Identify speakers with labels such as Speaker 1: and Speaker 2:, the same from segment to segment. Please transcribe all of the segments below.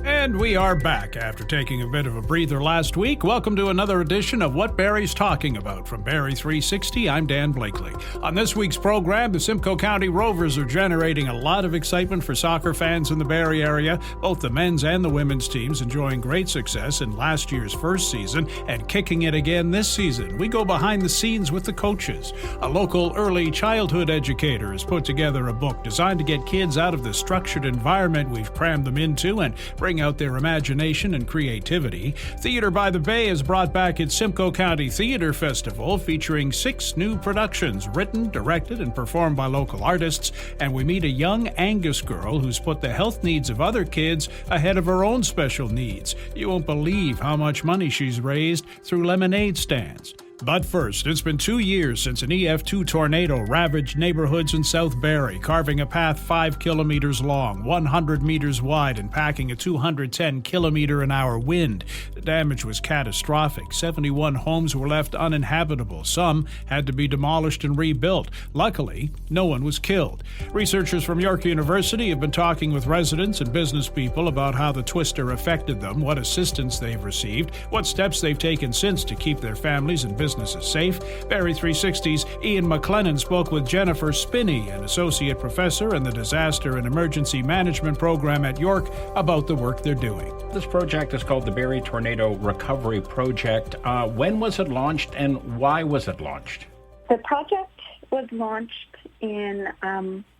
Speaker 1: And we are back after taking a bit of a breather last week. Welcome to another edition of What Barrie's Talking About. From Barrie 360, I'm Dan Blakely. On this week's program, the Simcoe County Rovers are generating a lot of excitement for soccer fans in the Barrie area. Both the men's and the women's teams enjoying great success in last year's first season and kicking it again this season. We go behind the scenes with the coaches. A local early childhood educator has put together a book designed to get kids out of the structured environment we've crammed them into and bring out their imagination and creativity. Theatre by the Bay has brought back its Simcoe County Theatre Festival, featuring 6 new productions written, directed, and performed by local artists. And we meet a young Angus girl who's put the health needs of other kids ahead of her own special needs. You won't believe how much money she's raised through lemonade stands. But first, it's been 2 years since an EF2 tornado ravaged neighborhoods in South Barrie, carving a path 5 kilometers long, 100 meters wide, and packing a 210-kilometer-an-hour wind. The damage was catastrophic. 71 homes were left uninhabitable. Some had to be demolished and rebuilt. Luckily, no one was killed. Researchers from York University have been talking with residents and business people about how the twister affected them, what assistance they've received, what steps they've taken since to keep their families and businesses safe. Barrie 360's Ian MacLennan spoke with Jennifer Spinney, an associate professor in the Disaster and Emergency Management Program at York, about the work they're doing.
Speaker 2: This project is called the Barrie Tornado Recovery Project. When was it launched and why was it launched?
Speaker 3: The project was launched in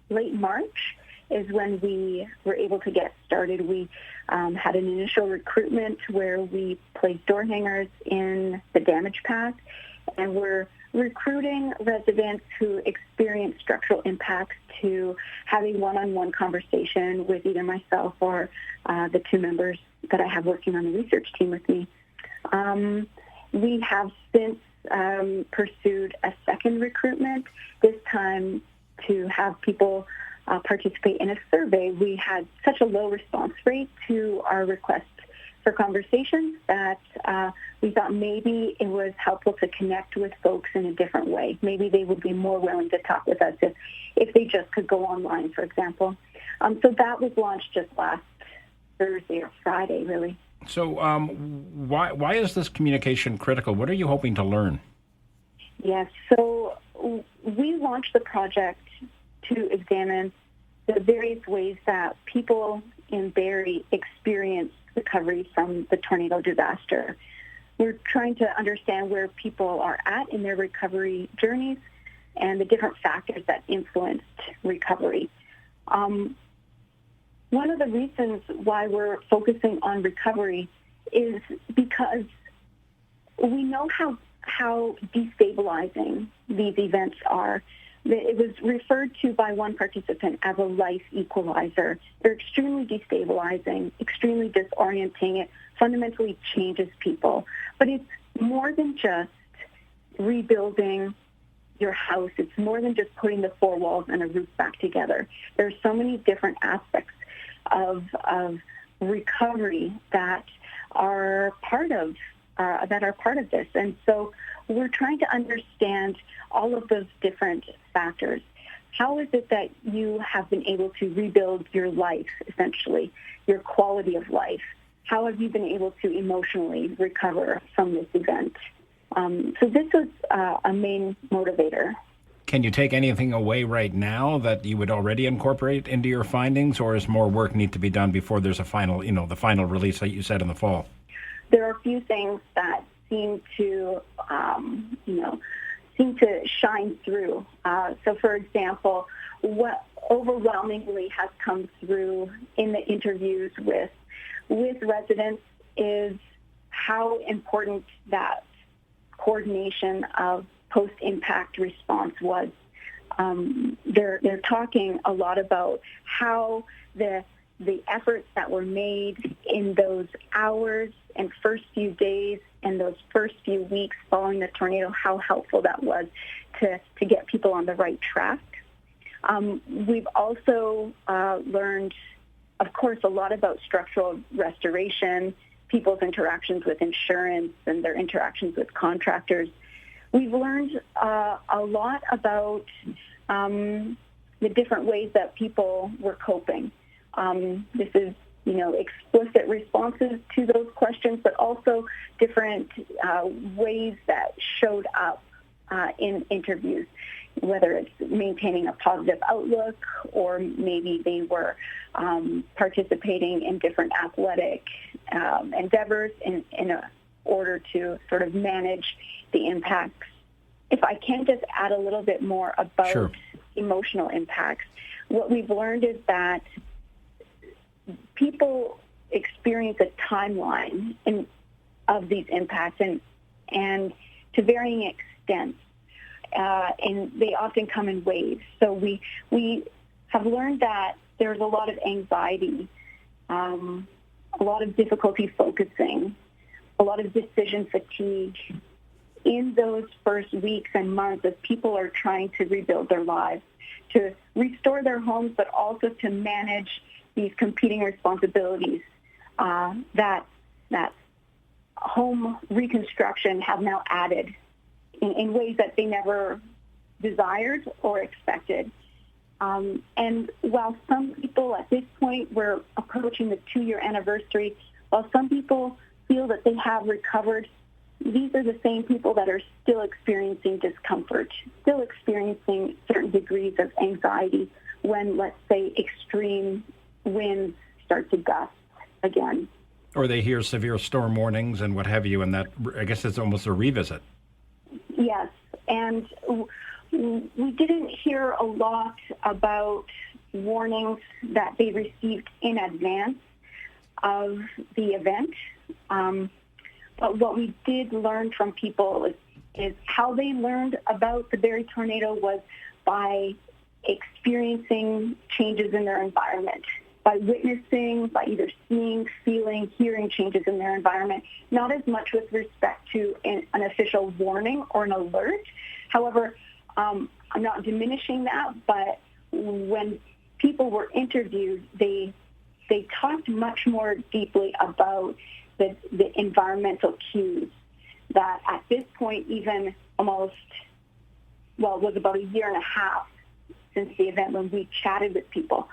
Speaker 3: late March is when we were able to get started. We had an initial recruitment where we placed door hangers in the damage path, and we're recruiting residents who experience structural impacts to have a one-on-one conversation with either myself or the 2 members that I have working on the research team with me. We have since pursued a second recruitment, this time to have people participate in a survey. We had such a low response rate to our request for conversations that we thought maybe it was helpful to connect with folks in a different way. Maybe they would be more willing to talk with us if they just could go online, for example. So that was launched just last Thursday or Friday, really.
Speaker 2: So why is this communication critical? What are you hoping to learn?
Speaker 3: Yes, so we launched the project to examine the various ways that people in Barrie experience recovery from the tornado disaster. We're trying to understand where people are at in their recovery journeys and the different factors that influenced recovery. One of the reasons why we're focusing on recovery is because we know how destabilizing these events are. It was referred to by one participant as a life equalizer. They're extremely destabilizing, extremely disorienting. It fundamentally changes people. But it's more than just rebuilding your house. It's more than just putting the 4 walls and a roof back together. There are so many different aspects of recovery that are part of this. And so we're trying to understand all of those different factors. How is it that you have been able to rebuild your life, essentially, your quality of life? How have you been able to emotionally recover from this event? So this was a main motivator.
Speaker 2: Can you take anything away right now that you would already incorporate into your findings, or is more work need to be done before there's a final, the final release that you said in the fall?
Speaker 3: There are a few things that seem to shine through. So, for example, what overwhelmingly has come through in the interviews with residents is how important that coordination of post-impact response was. They're talking a lot about how the efforts that were made in those hours and first few days and those first few weeks following the tornado, how helpful that was to get people on the right track. We've also learned, of course, a lot about structural restoration, people's interactions with insurance and their interactions with contractors. We've learned a lot about the different ways that people were coping. This is explicit responses to those questions, but also different ways that showed up in interviews, whether it's maintaining a positive outlook or maybe they were participating in different athletic endeavors in order to sort of manage the impacts. If I can just add a little bit more about
Speaker 2: Sure.
Speaker 3: emotional impacts, what we've learned is that people experience a timeline of these impacts and to varying extents, and they often come in waves. So we have learned that there's a lot of anxiety, a lot of difficulty focusing, a lot of decision fatigue in those first weeks and months as people are trying to rebuild their lives, to restore their homes, but also to manage these competing responsibilities that home reconstruction have now added in ways that they never desired or expected. And while some people at this point, we're approaching the 2-year anniversary, while some people feel that they have recovered, these are the same people that are still experiencing discomfort, still experiencing certain degrees of anxiety when, let's say, extreme winds start to gust again.
Speaker 2: Or they hear severe storm warnings and what have you, and that, I guess it's almost a revisit.
Speaker 3: Yes, and we didn't hear a lot about warnings that they received in advance of the event. But what we did learn from people is how they learned about the Barrie tornado was by experiencing changes in their environment, by witnessing, by either seeing, feeling, hearing changes in their environment, not as much with respect to an official warning or an alert. However, I'm not diminishing that, but when people were interviewed, they talked much more deeply about the environmental cues that at this point, even almost, it was about a year and a half since the event when we chatted with people,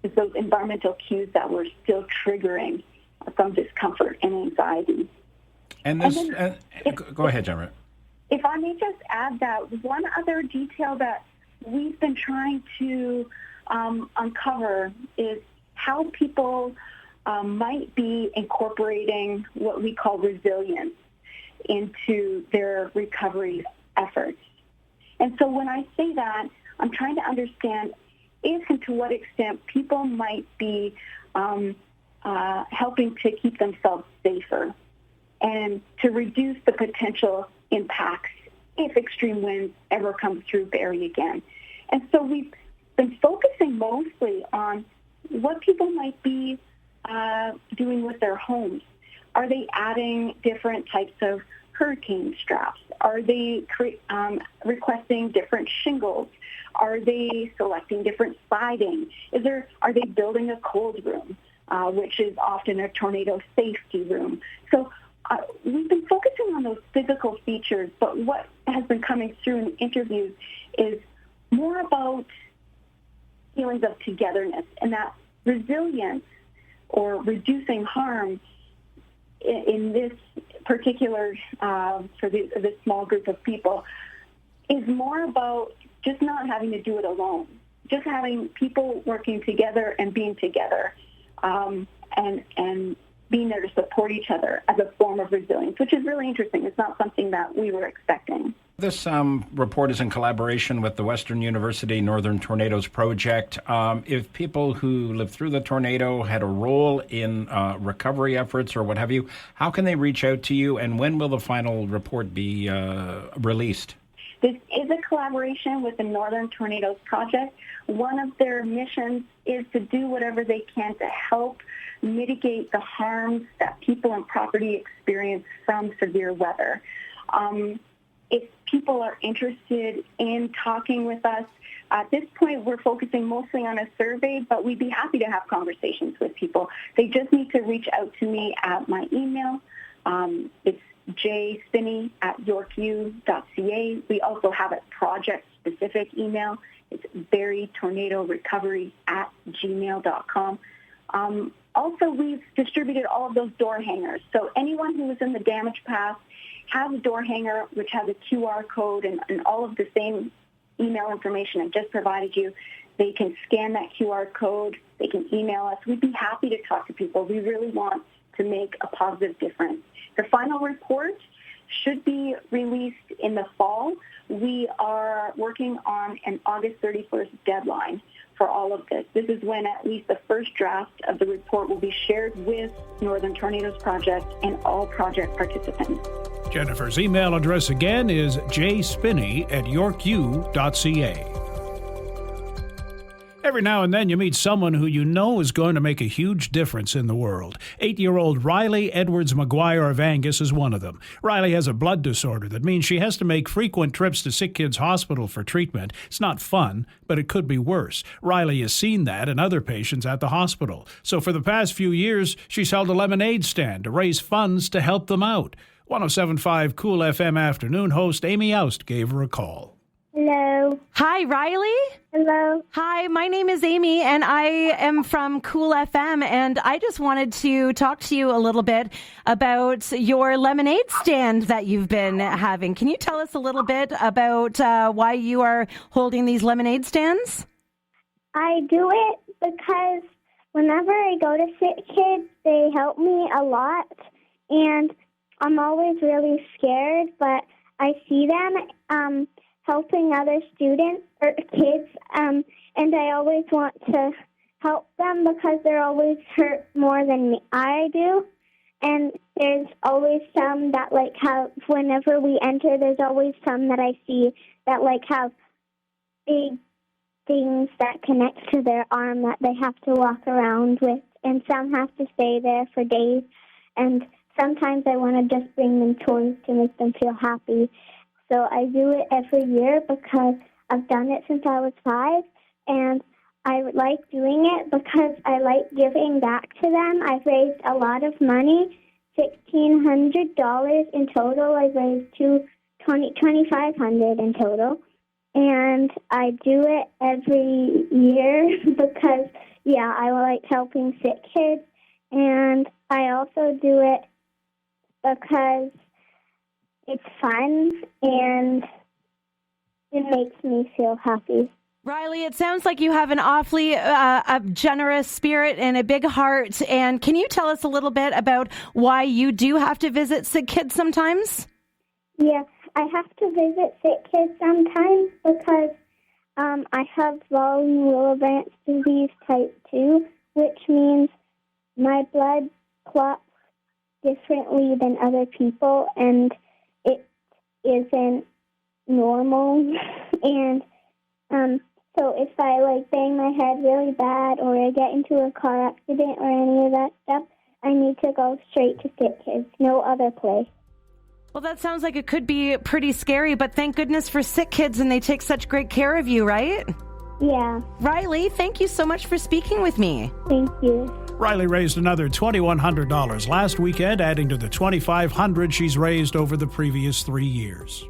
Speaker 3: it's those environmental cues that were still triggering some discomfort and anxiety.
Speaker 2: And this,
Speaker 3: then
Speaker 2: go ahead, Jennifer.
Speaker 3: If I may just add that one other detail that we've been trying to uncover is how people might be incorporating what we call resilience into their recovery efforts. And so when I say that, I'm trying to understand if and to what extent people might be helping to keep themselves safer and to reduce the potential impacts if extreme winds ever come through Barrie again. And so we've been focusing mostly on what people might be doing with their homes. Are they adding different types of hurricane straps? Are they requesting different shingles? Are they selecting different siding? Are they building a cold room, which is often a tornado safety room? So we've been focusing on those physical features, but what has been coming through in interviews is more about feelings of togetherness and that resilience or reducing harm in this particular, for this small group of people, is more about just not having to do it alone, just having people working together and being together and being there to support each other as a form of resilience, which is really interesting. It's not something that we were expecting.
Speaker 2: This report is in collaboration with the Western University Northern Tornadoes Project. If people who lived through the tornado had a role in recovery efforts or what have you, how can they reach out to you, and when will the final report be released?
Speaker 3: This is a collaboration with the Northern Tornadoes Project. One of their missions is to do whatever they can to help mitigate the harms that people and property experience from severe weather. If people are interested in talking with us, at this point we're focusing mostly on a survey, but we'd be happy to have conversations with people. They just need to reach out to me at my email. It's jspinney@yorku.ca. We also have a project-specific email. It's barrietornadorecovery@gmail.com. Also, we've distributed all of those door hangers. So anyone who was in the damage path has a door hanger which has a QR code and all of the same email information I just provided you. They can scan that QR code. They can email us. We'd be happy to talk to people. We really want to make a positive difference. The final report should be released in the fall. We are working on an August 31st deadline for all of this. This is when at least the first draft of the report will be shared with Northern Tornadoes Project and all project participants.
Speaker 1: Jennifer's email address again is jspinney@yorku.ca. Every now and then you meet someone who you know is going to make a huge difference in the world. 8-year-old Riley Edwards McGuire of Angus is one of them. Riley has a blood disorder that means she has to make frequent trips to Sick Kids Hospital for treatment. It's not fun, but it could be worse. Riley has seen that in other patients at the hospital. So for the past few years, she's held a lemonade stand to raise funds to help them out. 107.5 Cool FM afternoon host Amy Oust gave her a call.
Speaker 4: Hello.
Speaker 5: Hi, Riley.
Speaker 4: Hello.
Speaker 5: Hi, my name is Amy, and I am from Cool FM, and I just wanted to talk to you a little bit about your lemonade stand that you've been having. Can you tell us a little bit about why you are holding these lemonade stands?
Speaker 4: I do it because whenever I go to Sick Kids, they help me a lot, and I'm always really scared, but I see them helping other students or kids, and I always want to help them because they're always hurt more than I do. And there's always some that have, whenever we enter, there's always some that I see that have big things that connect to their arm that they have to walk around with, and some have to stay there for days. And sometimes I want to just bring them toys to make them feel happy. So I do it every year because I've done it since I was 5, and I like doing it because I like giving back to them. I've raised a lot of money, $1,600 in total. I've raised $2,500 in total, and I do it every year because, I like helping sick kids, and I also do it because it's fun, and it makes me feel happy.
Speaker 5: Riley, it sounds like you have an awfully a generous spirit and a big heart. And can you tell us a little bit about why you do have to visit sick kids sometimes?
Speaker 4: Yeah, I have to visit sick kids sometimes because I have von Willebrand's disease type 2, which means my blood clots differently than other people, and isn't normal, and so if I bang my head really bad or I get into a car accident or any of that stuff, I need to go straight to Sick Kids, no other place.
Speaker 5: Well, that sounds like it could be pretty scary, but thank goodness for Sick Kids, and they take such great care of you, right?
Speaker 4: Yeah.
Speaker 5: Riley, thank you so much for speaking with me.
Speaker 4: Thank you.
Speaker 1: Riley raised another $2,100 last weekend, adding to the $2,500 she's raised over the previous 3 years.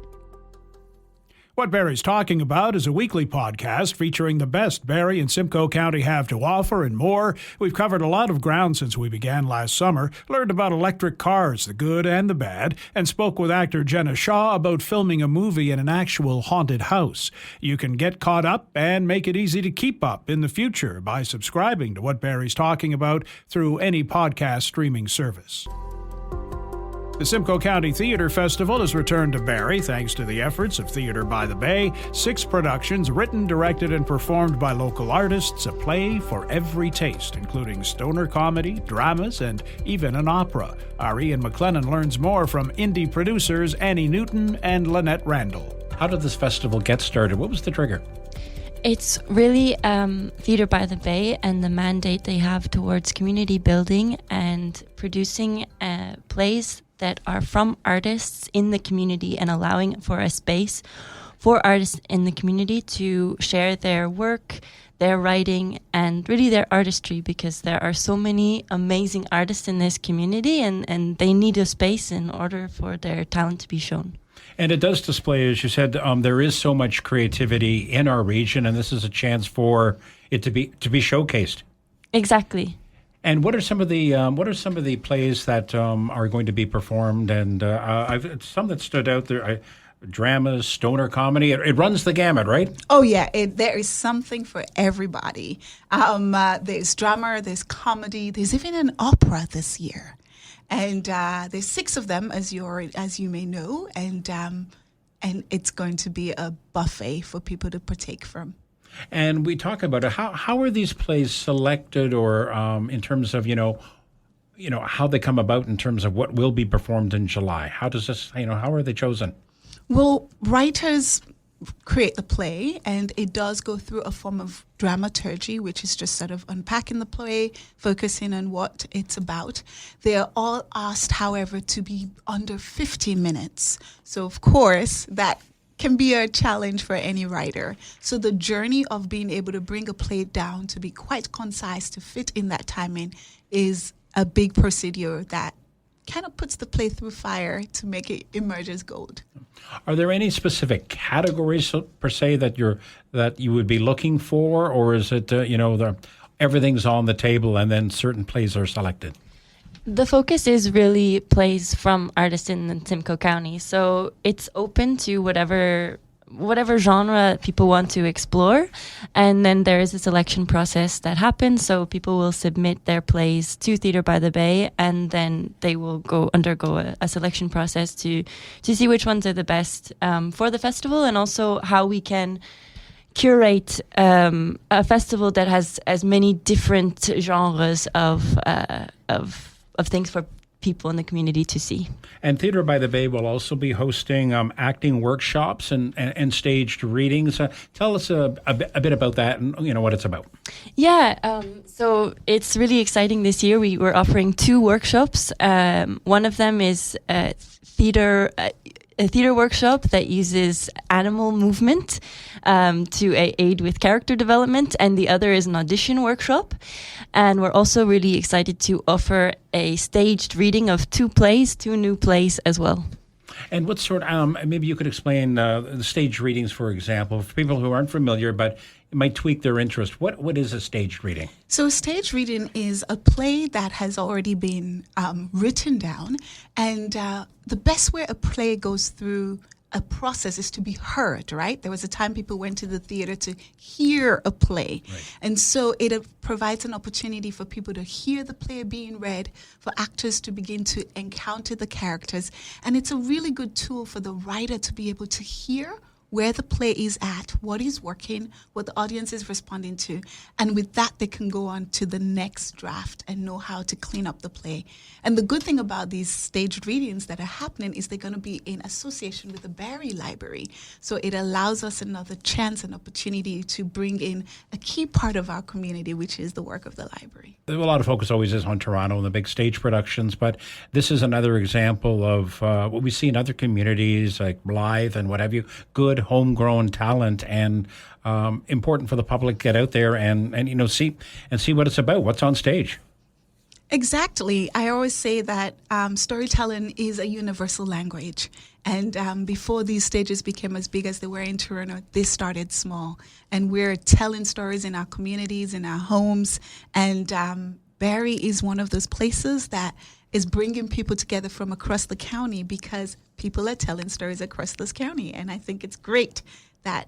Speaker 1: What Barrie's Talking About is a weekly podcast featuring the best Barrie and Simcoe County have to offer and more. We've covered a lot of ground since we began last summer, learned about electric cars, the good and the bad, and spoke with actor Jenna Shaw about filming a movie in an actual haunted house. You can get caught up and make it easy to keep up in the future by subscribing to What Barrie's Talking About through any podcast streaming service. The Simcoe County Theatre Festival has returned to Barrie thanks to the efforts of Theatre by the Bay. 6 productions written, directed, and performed by local artists, a play for every taste, including stoner comedy, dramas, and even an opera. Our Ian MacLennan learns more from indie producers Annie Newton and Lynette Randall.
Speaker 2: How did this festival get started? What was the trigger?
Speaker 6: It's really Theatre by the Bay and the mandate they have towards community building and producing plays that are from artists in the community and allowing for a space for artists in the community to share their work, their writing, and really their artistry, because there are so many amazing artists in this community, and they need a space in order for their talent to be shown.
Speaker 2: And it does display, as you said, there is so much creativity in our region, and this is a chance for it to be showcased.
Speaker 6: Exactly.
Speaker 2: And what are some of the plays that are going to be performed? And I've some that stood out there. Dramas, stoner comedy. It runs the gamut, right?
Speaker 7: Oh, yeah. There is something for everybody. There's drama, there's comedy, there's even an opera this year. And there's 6 of them, as you may know. And it's going to be a buffet for people to partake from.
Speaker 2: And we talk about it. How are these plays selected, or in terms of, how they come about in terms of what will be performed in July? How does this, how are they chosen?
Speaker 7: Well, writers create the play, and it does go through a form of dramaturgy, which is just sort of unpacking the play, focusing on what it's about. They are all asked, however, to be under 15 minutes. So, of course, that can be a challenge for any writer. So the journey of being able to bring a play down to be quite concise, to fit in that timing, is a big procedure that kind of puts the play through fire to make it emerge as gold.
Speaker 2: Are there any specific categories per se that you would be looking for, or is it everything's on the table and then certain plays are selected?
Speaker 6: The focus is really plays from artists in Simcoe County, so it's open to whatever genre people want to explore, and then there is a selection process that happens. So people will submit their plays to Theatre by the Bay, and then they will undergo a selection process to see which ones are the best for the festival, and also how we can curate a festival that has as many different genres of things for people in the community to see.
Speaker 2: And Theatre by the Bay will also be hosting acting workshops and staged readings. Tell us a bit about that and what it's about.
Speaker 6: Yeah, so it's really exciting this year. We were offering 2 workshops. One of them is a theater workshop that uses animal movement to aid with character development, and the other is an audition workshop. And we're also really excited to offer a staged reading of 2 new plays as well.
Speaker 2: And what sort? Maybe you could explain the stage readings, for example, for people who aren't familiar, but it might tweak their interest. What is a staged reading?
Speaker 7: So a stage reading is a play that has already been written down, and the best way a play goes through a process is to be heard, right? There was a time people went to the theater to hear a play. Right. And so it provides an opportunity for people to hear the play being read, for actors to begin to encounter the characters. And it's a really good tool for the writer to be able to hear where the play is at, what is working, what the audience is responding to. And with that, they can go on to the next draft and know how to clean up the play. And the good thing about these staged readings that are happening is they're going to be in association with the Barrie Library. So it allows us another chance and opportunity to bring in a key part of our community, which is the work of the library.
Speaker 2: A lot of focus always is on Toronto and the big stage productions, but this is another example of what we see in other communities like Blythe and what have you, good homegrown talent, and important for the public to get out there and see what it's about, what's on stage.
Speaker 7: Exactly. I always say that storytelling is a universal language. And before these stages became as big as they were in Toronto, they started small. And we're telling stories in our communities, in our homes. And Barrie is one of those places that is bringing people together from across the county, because people are telling stories across this county. And I think it's great that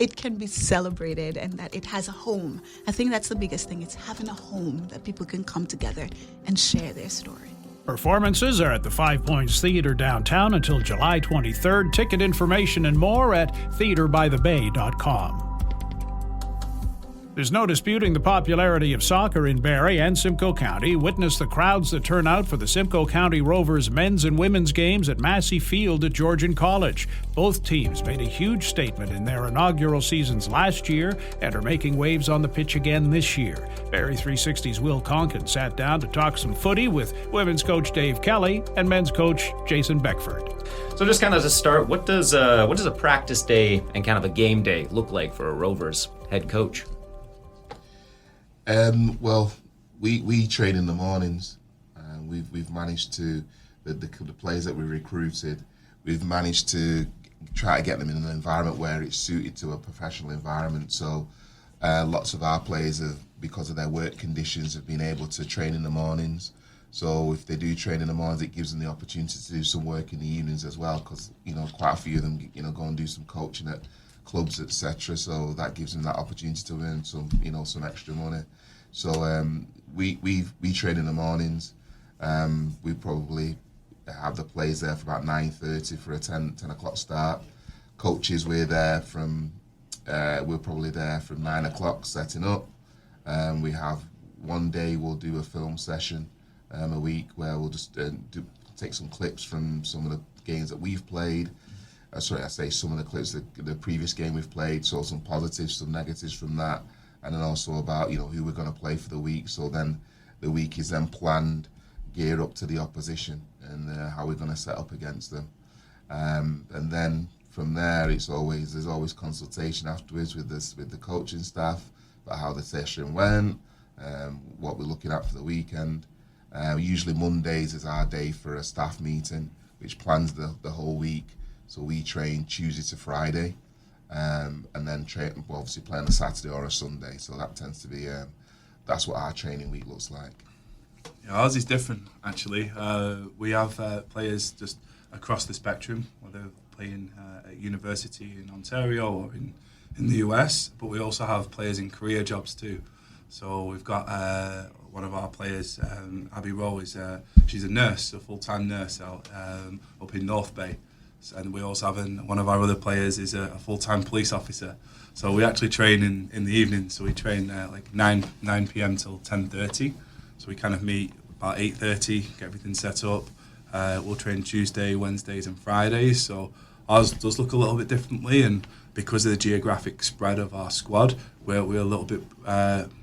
Speaker 7: it can be celebrated and that it has a home. I think that's the biggest thing. It's having a home that people can come together and share their story.
Speaker 1: Performances are at the 5 Points Theatre downtown until July 23rd. Ticket information and more at theatrebythebay.com. There's no disputing the popularity of soccer in Barrie and Simcoe County. Witness the crowds that turn out for the Simcoe County Rovers men's and women's games at Massey Field at Georgian College. Both teams made a huge statement in their inaugural seasons last year and are making waves on the pitch again this year. Barrie 360's Will Conkin sat down to talk some footy with women's coach Dave Kelly and men's coach Jason Beckford.
Speaker 8: So just kind of to start, what does a practice day and kind of a game day look like for a Rovers head coach?
Speaker 9: Well, we train in the mornings. We've managed to the players that we recruited. We've managed to try to get them in an environment where it's suited to a professional environment. So lots of our players have, because of their work conditions, have been able to train in the mornings. So if they do train in the mornings, it gives them the opportunity to do some work in the evenings as well, because quite a few of them go and do some coaching at clubs, etc. So that gives them that opportunity to earn some extra money. So we train in the mornings. We probably have the players there for about 9:30 for a 10 o'clock start. Coaches, we're probably there from 9 o'clock setting up. We have one day we'll do a film session a week where we'll just take some clips from some of the games that we've played. Some of the clips the previous game we've played, so some positives, some negatives from that, and then also about who we're going to play for the week. So then the week is then planned, gear up to the opposition, and how we're going to set up against them. And then from there, there's always consultation afterwards with the coaching staff about how the session went, what we're looking at for the weekend. Usually Mondays is our day for a staff meeting, which plans the whole week. So we train Tuesday to Friday, and then we'll obviously play on a Saturday or a Sunday. So that tends to be that's what our training week looks like.
Speaker 10: Yeah, ours is different actually. We have players just across the spectrum, whether playing at university in Ontario or in the US, but we also have players in career jobs too. So we've got one of our players, Abby Rowe, she's a nurse, a full-time nurse out up in North Bay. And we also have one of our other players is a full-time police officer. So we actually train in the evening. So we train like 9 p.m. till 10:30. So we kind of meet about 8:30, get everything set up. We'll train Tuesday, Wednesdays and Fridays. So ours does look a little bit differently, and because of the geographic spread of our squad, we're a little bit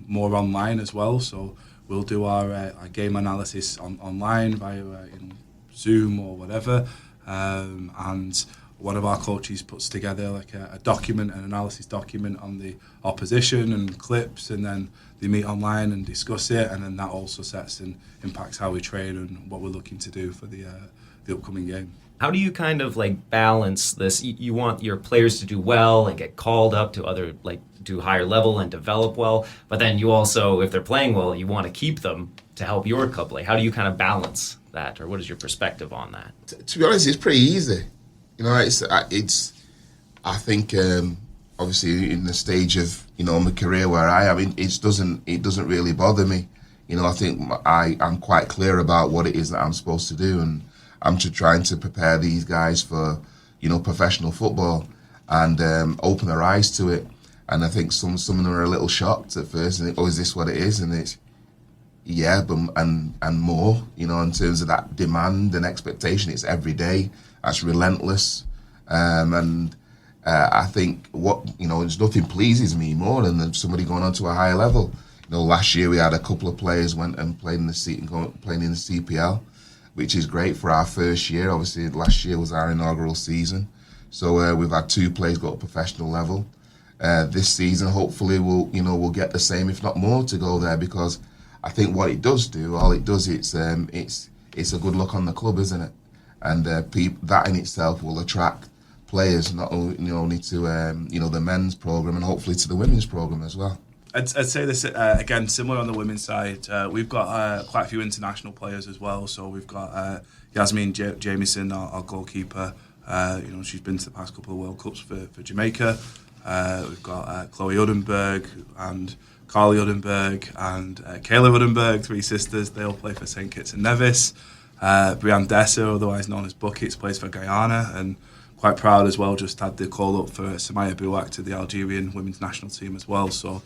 Speaker 10: more online as well. So we'll do our game analysis online via Zoom or whatever. And one of our coaches puts together like a document, an analysis document on the opposition and clips, and then they meet online and discuss it, and then that also sets and impacts how we train and what we're looking to do for the upcoming game.
Speaker 8: How do you kind of like balance this? You want your players to do well and get called up to do higher level and develop well, but then you also, if they're playing well, you want to keep them to help your club play. How do you kind of balance that, or what is your perspective on that?
Speaker 9: To be honest, it's pretty easy. I think obviously in the stage of my career where I am, it doesn't really bother me. I think I'm quite clear about what it is that I'm supposed to do, and I'm trying to prepare these guys for professional football and open their eyes to it. And I think some of them are a little shocked at first and think, oh, is this what it is? And it's but and more, in terms of that demand and expectation. It's every day. That's relentless. I think there's nothing pleases me more than somebody going on to a higher level. Last year we had a couple of players went and played in the CPL, which is great for our first year. Obviously, last year was our inaugural season. So we've had 2 players go to professional level. This season, hopefully, we'll get the same, if not more, to go there, because I think what it does do, it's a good look on the club, isn't it? And that in itself will attract players not only to the men's program and hopefully to the women's program as well.
Speaker 10: I'd say this again, similar on the women's side. We've got quite a few international players as well. So we've got Yasmin Jamieson, our goalkeeper. She's been to the past couple of World Cups for Jamaica. We've got Chloe Udenberg and Carly Udenberg and Kayla Udenberg, 3 sisters. They all play for St Kitts and Nevis. Brianne Dessa, otherwise known as Buckets, plays for Guyana, and quite proud as well. Just had the call up for Samaya Bouak to the Algerian women's national team as well. So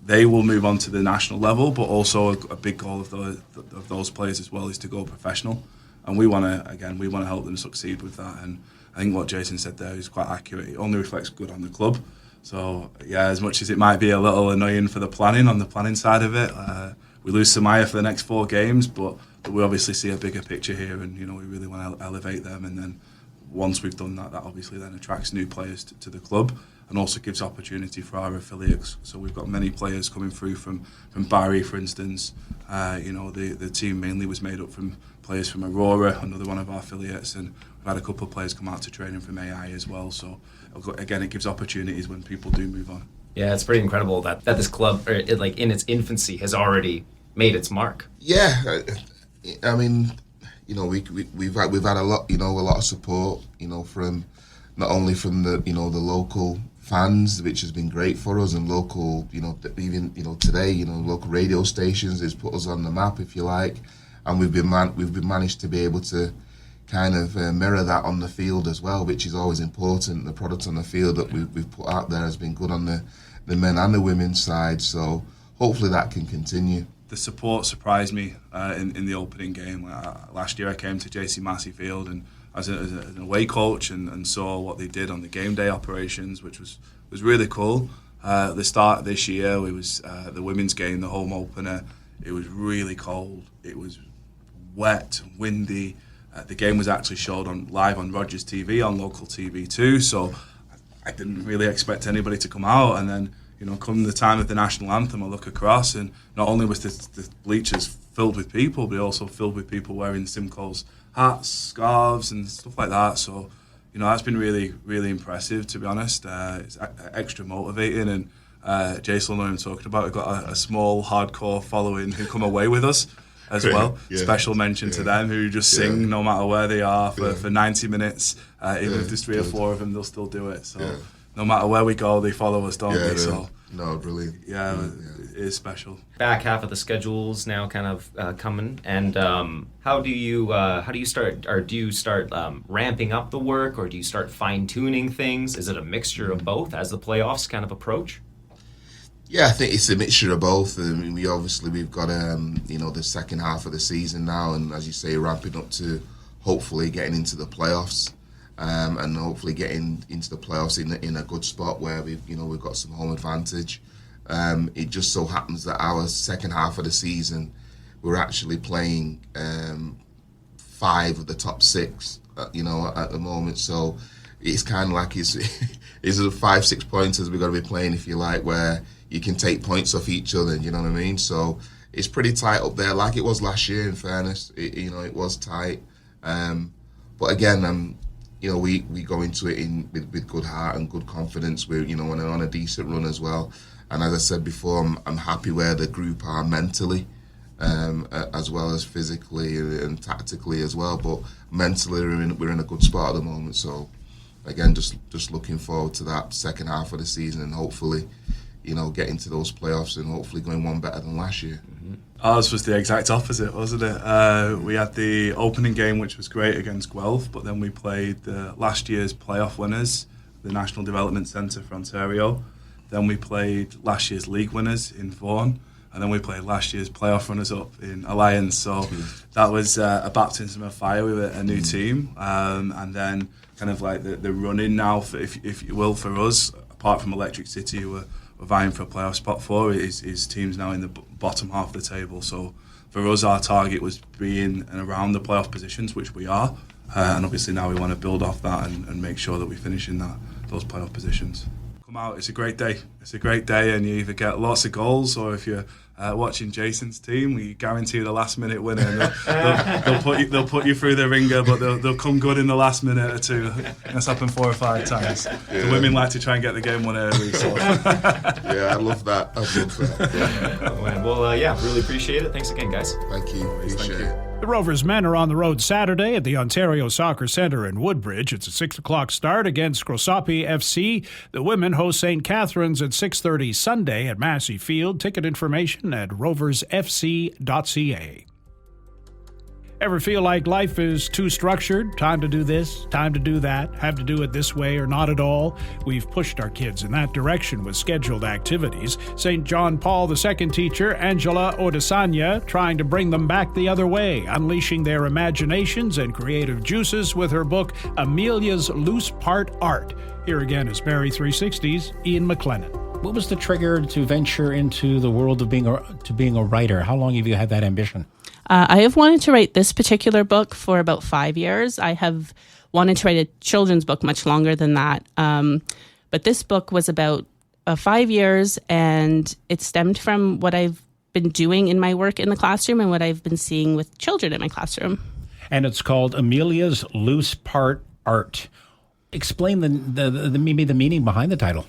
Speaker 10: they will move on to the national level, but also a big goal of those players as well is to go professional, and we want to help them succeed with that. And I think what Jason said there is quite accurate. It only reflects good on the club. So yeah, as much as it might be a little annoying for the planning side of it, we lose Samaya for the next 4 games, but we obviously see a bigger picture here, and we really want to elevate them. And then once we've done that, that obviously then attracts new players to the club, and also gives opportunity for our affiliates. So we've got many players coming through from Barrie, for instance. The team mainly was made up from players from Aurora, another one of our affiliates, and we've had a couple of players come out to training from AI as well. So again, it gives opportunities when people do move on.
Speaker 8: Yeah, it's pretty incredible that this club, like in its infancy, has already made its mark.
Speaker 9: Yeah, I mean, we've had a lot of support, from not only from the the local fans, which has been great for us, and local, even today, local radio stations has put us on the map, if you like, and we've been managed to be able to kind of mirror that on the field as well, which is always important. The product on the field that we've put out there has been good on the men and the women's side, so hopefully that can continue.
Speaker 10: The support surprised me in the opening game. Last year I came to JC Massey Field and as an away coach and saw what they did on the game day operations, which was really cool. The start of this year, it was the women's game, the home opener. It was really cold. It was wet, windy. The game was actually showed live on Rogers TV, on local TV too, so I didn't really expect anybody to come out. And then, come the time of the national anthem, I look across and not only was the bleachers filled with people, but also filled with people wearing Simcoe's hats, scarves and stuff like that. So, that's been really, really impressive, to be honest. It's extra motivating, and Jason and I talking about, we've got a small hardcore following who come away with us as well. Yeah. Special mention to them, who just sing no matter where they are for 90 minutes. Even if there's 3 or 4 of them, they'll still do it. So no matter where we go, they follow us, don't they? So
Speaker 9: no, brilliant.
Speaker 10: Yeah, it is special.
Speaker 8: Back half of the schedule's now kind of coming, and how do you start? Or do you start ramping up the work, or do you start fine tuning things? Is it a mixture of both as the playoffs kind of approach?
Speaker 9: Yeah, I think it's a mixture of both. I mean, we've got the second half of the season now, and as you say, ramping up to hopefully getting into the playoffs, and hopefully getting into the playoffs in a good spot where we've got some home advantage. It just so happens that our second half of the season, we're actually playing 5 of the top 6, at the moment. So it's kind of like it's a 5-6 pointers we've got to be playing, if you like, where you can take points off each other, you know what I mean? So it's pretty tight up there, like it was last year, in fairness. It was tight. But again, we go into it with good heart and good confidence. We're, on a decent run as well. And as I said before, I'm happy where the group are mentally, as well as physically and tactically as well. But mentally, we're in a good spot at the moment. So again, just looking forward to that second half of the season and hopefully, getting to those playoffs and hopefully going one better than last year.
Speaker 10: Mm-hmm. Ours was the exact opposite, wasn't it? We had the opening game, which was great, against Guelph, but then we played the last year's playoff winners, the National Development Centre for Ontario. Then we played last year's league winners in Vaughan, and then we played last year's playoff runners-up in Alliance. So that was a baptism of fire with a new team, and then kind of like the running now, if you will, for us, apart from Electric City, who were vying for a playoff spot for, his team's now in the bottom half of the table. So for us, our target was being and around the playoff positions, which we are, and obviously now we want to build off that and make sure that we finish in those playoff positions. Come out, it's a great day. It's a great day, and you either get lots of goals, or if you're watching Jason's team, we guarantee the last minute winner. They'll put you through the ringer, but they'll come good in the last minute or two. That's happened 4 or 5 times. Yeah. The women like to try and get the game won early. So.
Speaker 9: Yeah, I love that.
Speaker 8: Well, really appreciate it. Thanks again, guys.
Speaker 9: Thank you. Appreciate it.
Speaker 1: The Rovers men are on the road Saturday at the Ontario Soccer Centre in Woodbridge. It's a 6 o'clock start against Grossopi FC. The women host St. Catharines at 6:30 Sunday at Massey Field. Ticket information at roversfc.ca. Ever feel like life is too structured? Time to do this, time to do that, have to do it this way or not at all? We've pushed our kids in that direction with scheduled activities. St. John Paul II teacher Angela Odesanya trying to bring them back the other way, unleashing their imaginations and creative juices with her book, Amelia's Loose Part Art. Here again is Barrie 360's Ian MacLennan.
Speaker 2: What was the trigger to venture into the world of being a writer? How long have you had that ambition?
Speaker 11: I have wanted to write this particular book for about 5 years. I have wanted to write a children's book much longer than that. But this book was about 5 years, and it stemmed from what I've been doing in my work in the classroom and what I've been seeing with children in my classroom.
Speaker 2: And it's called Amelia's Loose Part Art. Explain maybe the meaning behind the title.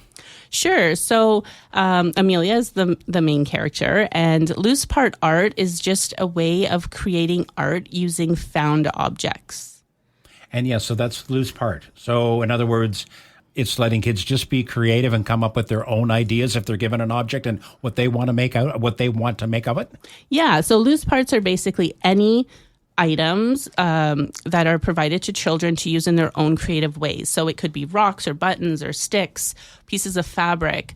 Speaker 11: Sure. So Amelia is the main character, and loose part art is just a way of creating art using found objects.
Speaker 2: And yes, so that's loose part. So in other words, it's letting kids just be creative and come up with their own ideas if they're given an object and what they want to make of it.
Speaker 11: Yeah. So loose parts are basically any items that are provided to children to use in their own creative ways. So it could be rocks or buttons or sticks, pieces of fabric,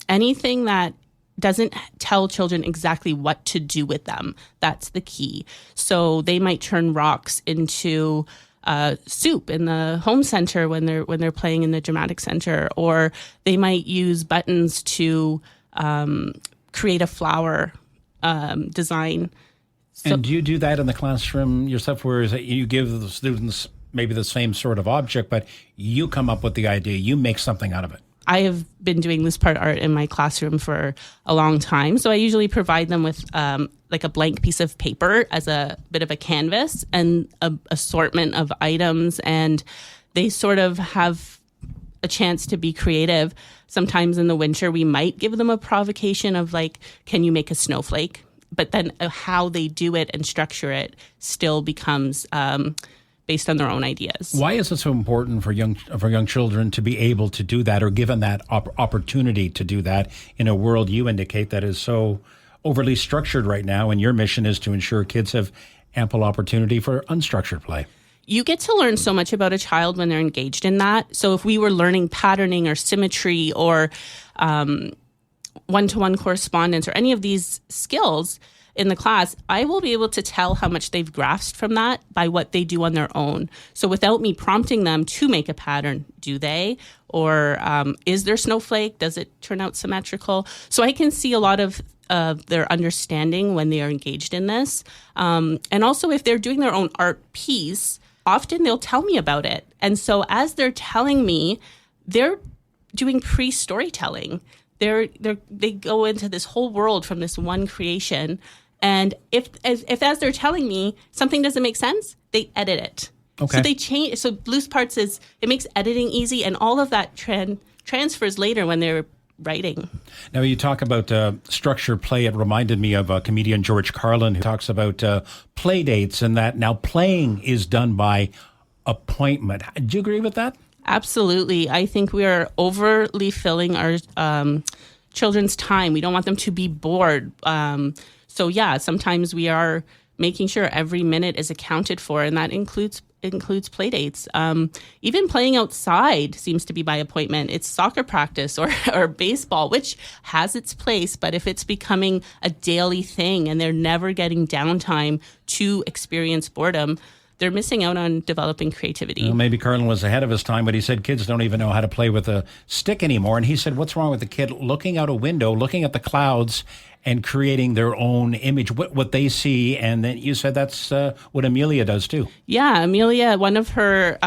Speaker 11: anything that doesn't tell children exactly what to do with them. That's the key. So they might turn rocks into soup in the home center when they're playing in the dramatic center, or they might use buttons to create a flower design.
Speaker 2: And do you do that in the classroom yourself, where is it you give the students maybe the same sort of object, but you come up with the idea, you make something out of it?
Speaker 11: I have been doing loose part art in my classroom for a long time. So I usually provide them with like a blank piece of paper as a bit of a canvas and an assortment of items. And they sort of have a chance to be creative. Sometimes in the winter, we might give them a provocation of like, can you make a snowflake? But then how they do it and structure it still becomes based on their own ideas.
Speaker 2: Why is it so important for young children to be able to do that, or given that opportunity to do that in a world you indicate that is so overly structured right now, and your mission is to ensure kids have ample opportunity for unstructured play?
Speaker 11: You get to learn so much about a child when they're engaged in that. So if we were learning patterning or symmetry or one-to-one correspondence or any of these skills in the class, I will be able to tell how much they've grasped from that by what they do on their own. So without me prompting them to make a pattern, do they? Or is there snowflake? Does it turn out symmetrical? So I can see a lot of their understanding when they are engaged in this. And also if they're doing their own art piece, often they'll tell me about it. And so as they're telling me, they're doing pre-storytelling. They go into this whole world from this one creation. And if as they're telling me something doesn't make sense, they edit it.
Speaker 2: Okay.
Speaker 11: So they change. So loose parts it makes editing easy, and all of that transfers later when they're writing.
Speaker 2: Now, you talk about structured play. It reminded me of comedian George Carlin, who talks about play dates, and that now playing is done by appointment. Do you agree with that?
Speaker 11: Absolutely. I think we are overly filling our children's time. We don't want them to be bored. So yeah, sometimes we are making sure every minute is accounted for, and that includes play dates. Even playing outside seems to be by appointment. It's soccer practice or baseball, which has its place, but if it's becoming a daily thing and they're never getting downtime to experience boredom, they're missing out on developing creativity.
Speaker 2: Well, maybe Carlin was ahead of his time, but he said kids don't even know how to play with a stick anymore. And he said, what's wrong with the kid looking out a window, looking at the clouds, and creating their own image, what they see? And then you said that's what Amelia does too.
Speaker 11: Yeah, Amelia, one of her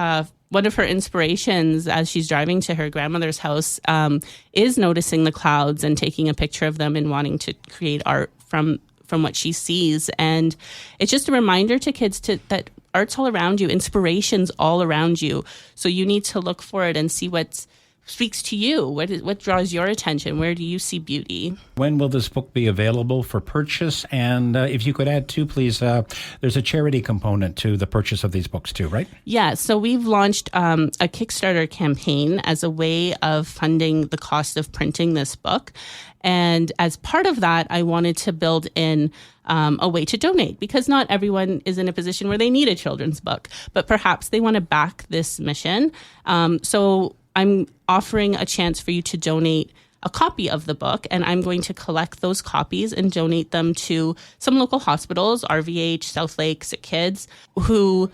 Speaker 11: inspirations as she's driving to her grandmother's house is noticing the clouds and taking a picture of them and wanting to create art from what she sees. And it's just a reminder to kids that art's all around you, inspiration's all around you. So you need to look for it and see what speaks to you. What draws your attention? Where do you see beauty? When will this book be available for purchase? And if you could add too, please, there's a charity component to the purchase of these books too, right? Yeah, so we've launched a Kickstarter campaign as a way of funding the cost of printing this book. And as part of that, I wanted to build in a way to donate, because not everyone is in a position where they need a children's book, but perhaps they want to back this mission. So I'm offering a chance for you to donate a copy of the book, and I'm going to collect those copies and donate them to some local hospitals, RVH, Southlake, Sick Kids, who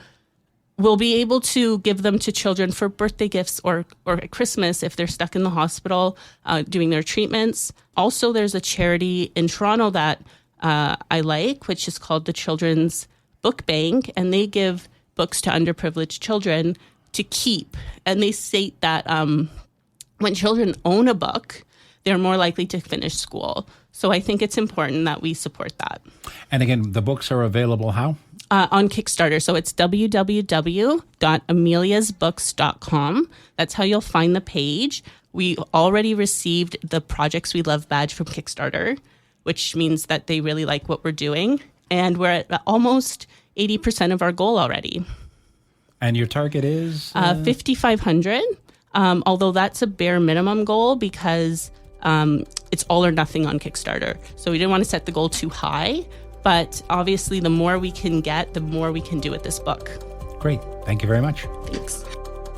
Speaker 11: will be able to give them to children for birthday gifts or at Christmas if they're stuck in the hospital doing their treatments. Also, there's a charity in Toronto that I like, which is called the Children's Book Bank, and they give books to underprivileged children to keep. And they state that when children own a book, they're more likely to finish school. So I think it's important that we support that. And again, the books are available how? On Kickstarter. So it's www.ameliasbooks.com. That's how you'll find the page. We already received the Projects We Love badge from Kickstarter, which means that they really like what we're doing. And we're at almost 80% of our goal already.
Speaker 2: And your target is?
Speaker 11: 5,500, although that's a bare minimum goal because it's all or nothing on Kickstarter. So we didn't want to set the goal too high, but obviously the more we can get, the more we can do with this book.
Speaker 2: Great. Thank you very much.
Speaker 11: Thanks.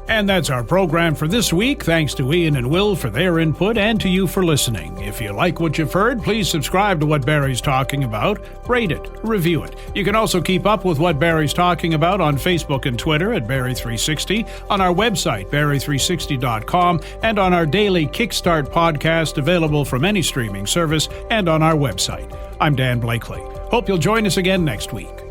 Speaker 1: And that's our program for this week. Thanks to Ian and Will for their input and to you for listening. If you like what you've heard, please subscribe to What Barrie's Talking About, rate it, review it. You can also keep up with What Barrie's Talking About on Facebook and Twitter at Barrie360, on our website, Barrie360.com, and on our daily Kickstart podcast available from any streaming service and on our website. I'm Dan Blakely. Hope you'll join us again next week.